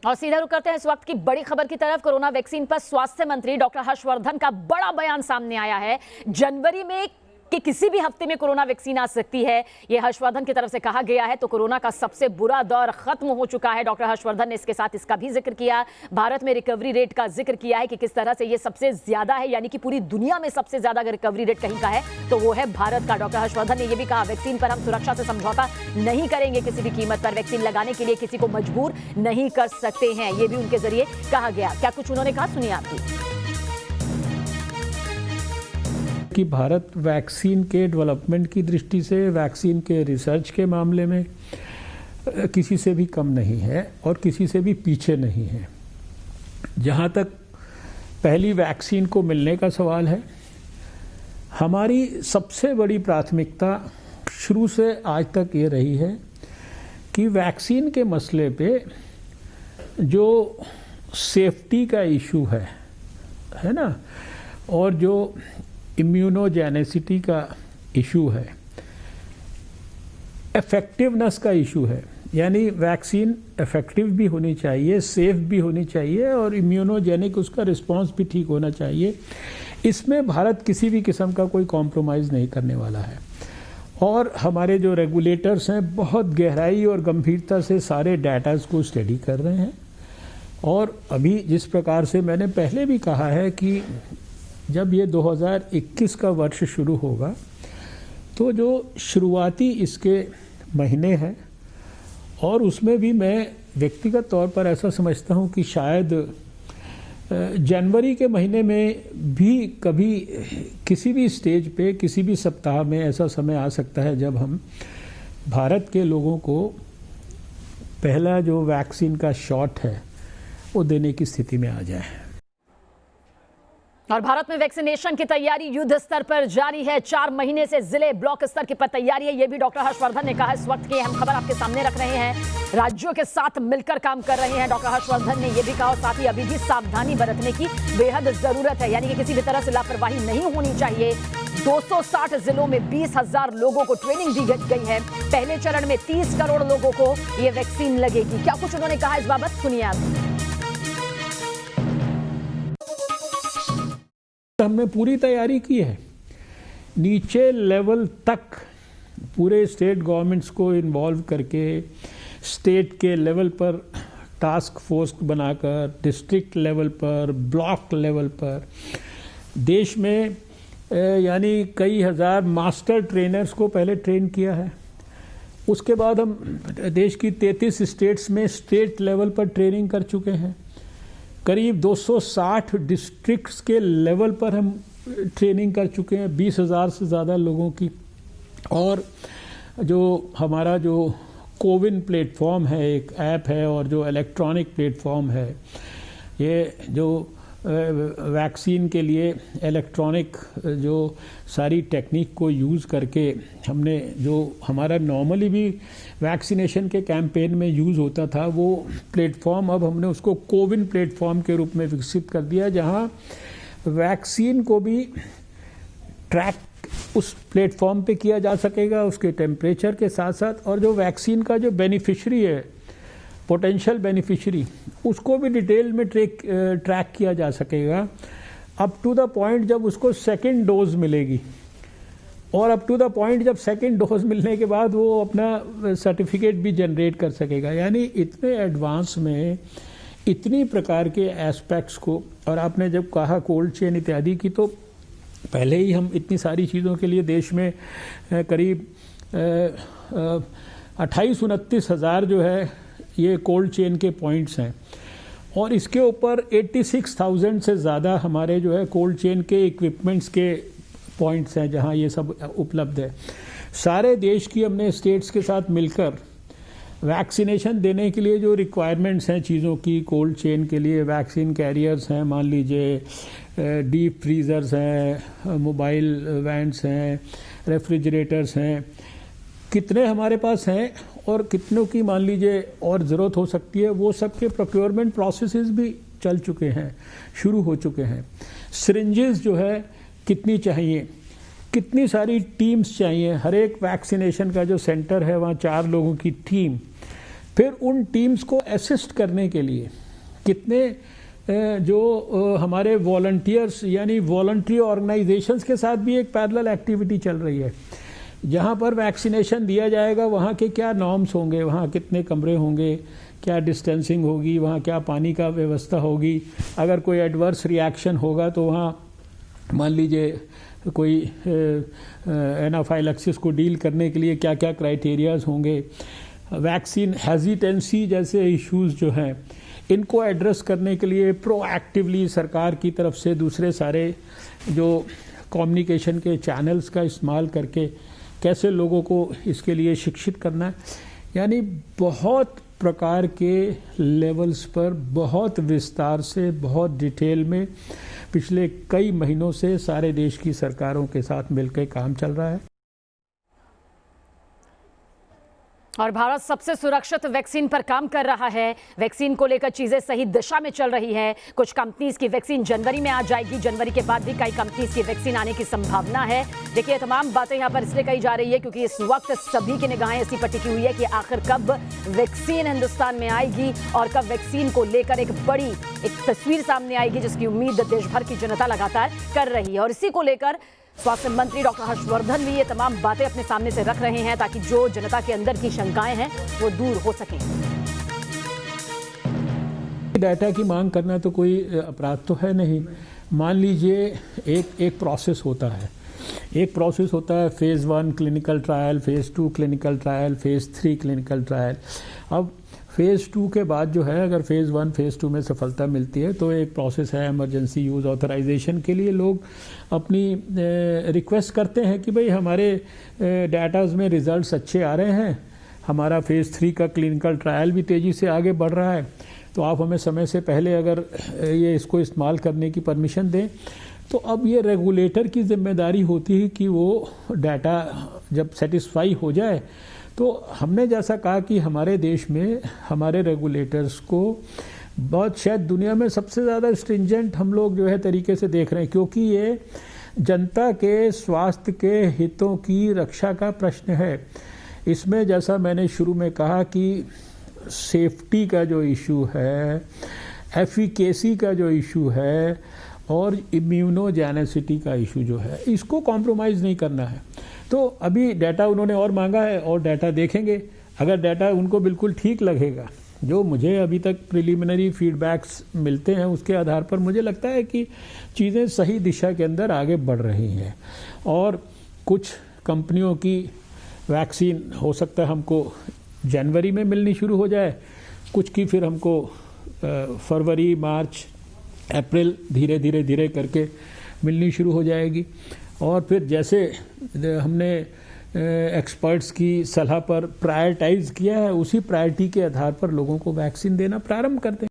और सीधा रुक करते हैं इस वक्त की बड़ी खबर की तरफ। कोरोना वैक्सीन पर स्वास्थ्य मंत्री डॉक्टर हर्षवर्धन का बड़ा बयान सामने आया है। जनवरी में कि किसी भी हफ्ते में कोरोना वैक्सीन आ सकती है, यह हर्षवर्धन की तरफ से कहा गया है। तो कोरोना का सबसे बुरा दौर खत्म हो चुका है। डॉक्टर हर्षवर्धन ने इसके साथ इसका भी जिक्र किया, भारत में रिकवरी रेट का जिक्र किया है कि किस तरह से ये सबसे ज्यादा है, यानी कि पूरी दुनिया में सबसे ज्यादा अगर रिकवरी रेट कहीं का है तो वो है भारत का। डॉक्टर हर्षवर्धन ने यह भी कहा, वैक्सीन पर हम सुरक्षा से समझौता नहीं करेंगे, किसी भी कीमत पर वैक्सीन लगाने के लिए किसी को मजबूर नहीं कर सकते हैं, ये भी उनके जरिए कहा गया। क्या कुछ उन्होंने कहा, सुनिए आप भी। कि भारत वैक्सीन के डेवलपमेंट की दृष्टि से, वैक्सीन के रिसर्च के मामले में किसी से भी कम नहीं है और किसी से भी पीछे नहीं है। जहाँ तक पहली वैक्सीन को मिलने का सवाल है, हमारी सबसे बड़ी प्राथमिकता शुरू से आज तक ये रही है कि वैक्सीन के मसले पे जो सेफ्टी का इशू है ना, और जो इम्यूनोजेनेसिटी का इशू है, इफेक्टिवनेस का इशू है, यानी वैक्सीन इफेक्टिव भी होनी चाहिए, सेफ भी होनी चाहिए और इम्यूनोजेनिक उसका रिस्पांस भी ठीक होना चाहिए। इसमें भारत किसी भी किस्म का कोई कॉम्प्रोमाइज़ नहीं करने वाला है। और हमारे जो रेगुलेटर्स हैं बहुत गहराई और गंभीरता से सारे डाटाज को स्टडी कर रहे हैं। और अभी जिस प्रकार से मैंने पहले भी कहा है कि जब ये 2021 का वर्ष शुरू होगा तो जो शुरुआती इसके महीने हैं, और उसमें भी मैं व्यक्तिगत तौर पर ऐसा समझता हूँ कि शायद जनवरी के महीने में भी कभी किसी भी स्टेज पे, किसी भी सप्ताह में ऐसा समय आ सकता है जब हम भारत के लोगों को पहला जो वैक्सीन का शॉट है वो देने की स्थिति में आ जाए। और भारत में वैक्सीनेशन की तैयारी युद्ध स्तर पर जारी है। 4 महीने से जिले ब्लॉक स्तर की पर तैयारी है, यह भी डॉक्टर हर्षवर्धन ने कहा। इस वक्त की अहम खबर आपके सामने रख रहे हैं, राज्यों के साथ मिलकर काम कर रहे हैं डॉक्टर हर्षवर्धन ने यह भी कहा। और साथ ही अभी भी सावधानी बरतने की बेहद जरूरत है, यानी कि किसी भी तरह से लापरवाही नहीं होनी चाहिए। 260 जिलों में 20,000 लोगों को ट्रेनिंग दी गई है। पहले चरण में 30 करोड़ लोगों को यह वैक्सीन लगेगी। क्या कुछ उन्होंने कहा इस बाबत, सुनिए आप। हमने पूरी तैयारी की है, नीचे लेवल तक पूरे स्टेट गवर्नमेंट्स को इन्वॉल्व करके, स्टेट के लेवल पर टास्क फोर्स बनाकर, डिस्ट्रिक्ट लेवल पर, ब्लॉक लेवल पर, देश में यानी कई हज़ार मास्टर ट्रेनर्स को पहले ट्रेन किया है। उसके बाद हम देश की 33 स्टेट्स में स्टेट लेवल पर ट्रेनिंग कर चुके हैं। करीब 260 डिस्ट्रिक्ट्स के लेवल पर हम ट्रेनिंग कर चुके हैं, 20,000 से ज़्यादा लोगों की। और जो हमारा जो कोविन प्लेटफॉर्म है, एक ऐप है, और जो इलेक्ट्रॉनिक प्लेटफॉर्म है, ये जो वैक्सीन के लिए इलेक्ट्रॉनिक जो सारी टेक्निक को यूज़ करके हमने, जो हमारा नॉर्मली भी वैक्सीनेशन के कैंपेन में यूज़ होता था, वो प्लेटफॉर्म अब हमने उसको कोविन प्लेटफॉर्म के रूप में विकसित कर दिया, जहां वैक्सीन को भी ट्रैक उस प्लेटफॉर्म पे किया जा सकेगा, उसके टेम्परेचर के साथ साथ। और जो वैक्सीन का जो बेनिफिशरी है, पोटेंशियल बेनिफिशरी, उसको भी डिटेल में ट्रैक किया जा सकेगा, अप टू द पॉइंट जब उसको सेकेंड डोज मिलेगी, और अप टू द पॉइंट जब सेकेंड डोज मिलने के बाद वो अपना सर्टिफिकेट भी जनरेट कर सकेगा। यानी इतने एडवांस में इतनी प्रकार के एस्पेक्ट्स को, और आपने जब कहा कोल्ड चेन इत्यादि की, तो पहले ही हम इतनी सारी चीज़ों के लिए देश में करीब 28-29 हज़ार जो है ये कोल्ड चेन के पॉइंट्स हैं, और इसके ऊपर 86,000 से ज़्यादा हमारे जो है कोल्ड चेन के इक्विपमेंट्स के पॉइंट्स हैं जहां ये सब उपलब्ध है। सारे देश की हमने स्टेट्स के साथ मिलकर वैक्सीनेशन देने के लिए जो रिक्वायरमेंट्स हैं चीज़ों की, कोल्ड चेन के लिए वैक्सीन कैरियर्स हैं, मान लीजिए डीप फ्रीज़र्स हैं, मोबाइल वैन्स हैं, रेफ्रिजरेटर्स हैं, कितने हमारे पास हैं और कितनों की मान लीजिए और ज़रूरत हो सकती है, वो सब के प्रोक्योरमेंट प्रोसेसेस भी चल चुके हैं, शुरू हो चुके हैं। सिरिंजेस जो है कितनी चाहिए, कितनी सारी टीम्स चाहिए, हर एक वैक्सीनेशन का जो सेंटर है वहाँ 4 लोगों की टीम, फिर उन टीम्स को असिस्ट करने के लिए कितने जो हमारे वॉलंटियर्स यानी वॉलंटरी ऑर्गेनाइजेशंस के साथ भी एक पैरेलल एक्टिविटी चल रही है। जहाँ पर वैक्सीनेशन दिया जाएगा वहाँ के क्या नॉर्म्स होंगे, वहाँ कितने कमरे होंगे, क्या डिस्टेंसिंग होगी, वहाँ क्या पानी का व्यवस्था होगी, अगर कोई एडवर्स रिएक्शन होगा तो वहाँ मान लीजिए कोई एनाफाइलैक्सिस को डील करने के लिए क्या क्या क्राइटेरियाज होंगे, वैक्सीन हेजिटेंसी जैसे इश्यूज जो हैं इनको एड्रेस करने के लिए प्रोएक्टिवली सरकार की तरफ से दूसरे सारे जो कम्युनिकेशन के चैनल्स का इस्तेमाल करके कैसे लोगों को इसके लिए शिक्षित करना है। यानी बहुत प्रकार के लेवल्स पर बहुत विस्तार से बहुत डिटेल में पिछले कई महीनों से सारे देश की सरकारों के साथ मिलकर काम चल रहा है। और भारत सबसे सुरक्षित वैक्सीन पर काम कर रहा है। वैक्सीन को लेकर चीजें सही दिशा में चल रही है। कुछ कंपनीज की वैक्सीन जनवरी में आ जाएगी, जनवरी के बाद भी कई कंपनीज की वैक्सीन आने की संभावना है। देखिए तमाम बातें यहाँ पर इसलिए कही जा रही है क्योंकि इस वक्त सभी की निगाहें इसी पर टिकी हुई है कि आखिर कब वैक्सीन हिंदुस्तान में आएगी और कब वैक्सीन को लेकर एक बड़ी तस्वीर सामने आएगी, जिसकी उम्मीद देश भर की जनता लगातार कर रही है। और इसी को लेकर स्वास्थ्य मंत्री डॉक्टर हर्षवर्धन भी ये तमाम बातें अपने सामने से रख रहे हैं ताकि जो जनता के अंदर की शंकाएं हैं वो दूर हो सकें। डाटा की मांग करना तो कोई अपराध तो है नहीं। मान लीजिए एक प्रोसेस होता है, phase 1 clinical trial, phase 2 clinical trial, phase 3 clinical trial. अब फेज़ 2 के बाद जो है अगर फेज़ 1 फेज़ 2 में सफलता मिलती है तो एक प्रोसेस है इमरजेंसी यूज़ ऑथराइजेशन के लिए। लोग अपनी रिक्वेस्ट करते हैं कि भाई हमारे डाटाज में रिजल्ट्स अच्छे आ रहे हैं, हमारा फेज़ 3 का क्लिनिकल ट्रायल भी तेज़ी से आगे बढ़ रहा है, तो आप हमें समय से पहले अगर ये इसको इस्तेमाल करने की परमिशन दें। तो अब ये रेगुलेटर की जिम्मेदारी होती है कि वो डाटा जब सेटिस्फाई हो जाए तो हमने जैसा कहा कि हमारे देश में हमारे रेगुलेटर्स को बहुत शायद दुनिया में सबसे ज़्यादा स्ट्रिंजेंट हम लोग जो है तरीके से देख रहे हैं, क्योंकि ये जनता के स्वास्थ्य के हितों की रक्षा का प्रश्न है। इसमें जैसा मैंने शुरू में कहा कि सेफ्टी का जो इशू है, एफिकेसी का जो इशू है और इम्यूनोजेनेसिटी का इशू जो है, इसको कॉम्प्रोमाइज़ नहीं करना है। तो अभी डाटा उन्होंने और मांगा है और डाटा देखेंगे। अगर डाटा उनको बिल्कुल ठीक लगेगा, जो मुझे अभी तक प्रिलिमिनरी फीडबैक्स मिलते हैं उसके आधार पर मुझे लगता है कि चीज़ें सही दिशा के अंदर आगे बढ़ रही हैं। और कुछ कंपनियों की वैक्सीन हो सकता है हमको जनवरी में मिलनी शुरू हो जाए, कुछ की फिर हमको फरवरी, मार्च, अप्रैल धीरे धीरे करके मिलनी शुरू हो जाएगी। और फिर जैसे हमने एक्सपर्ट्स की सलाह पर प्रायोरिटाइज किया है, उसी प्रायोरिटी के आधार पर लोगों को वैक्सीन देना प्रारंभ करते हैं।